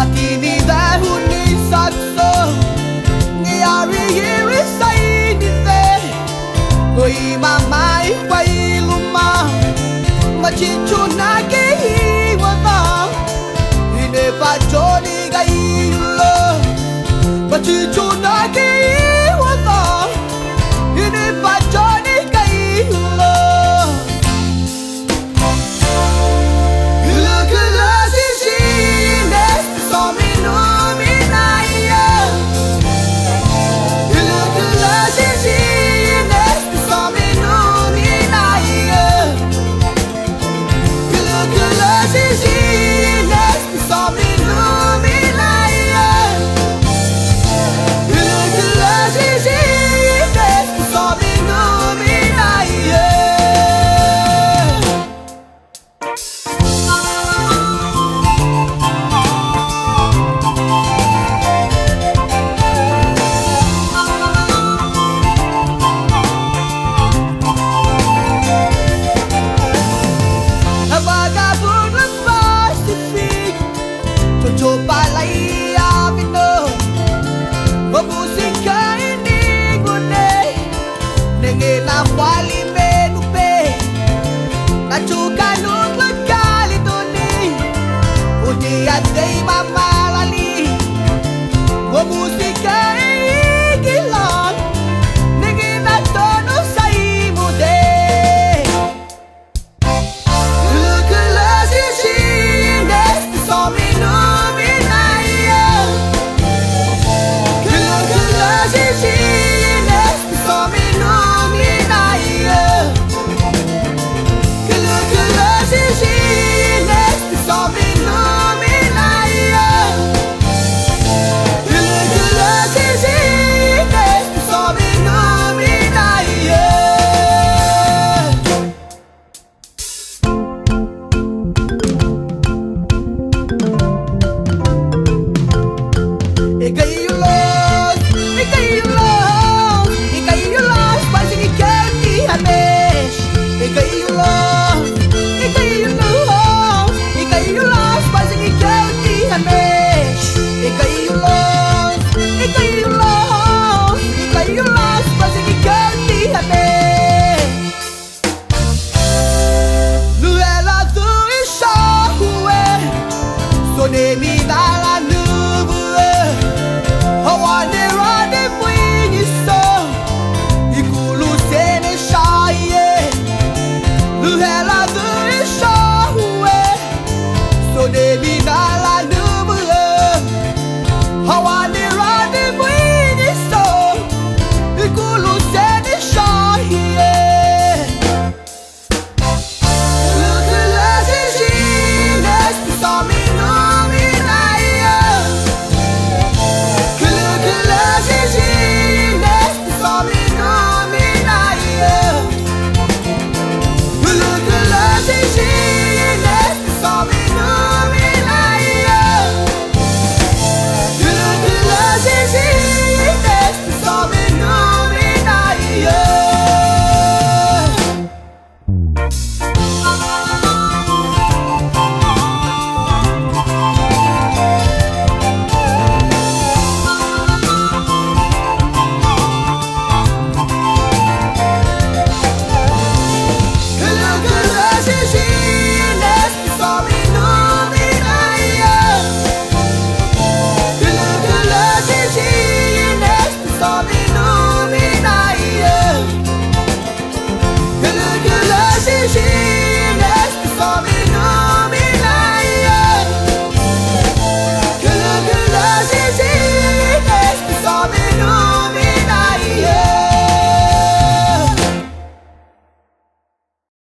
Atini dahuni satso Ni ari hiri say ni te Koi mamai quay luma Machichu na ki wata Hine pa choni gai yulo Machichu na ki wata Hine pa choni gai yulo Coba lai avino Musika ini gune Nenge na wali menupe Na chuka nukla kali tuni Uni adei mamalali Musika ini gilang Nenge na tono sai mude Look at us in Chines So me no de mi vida.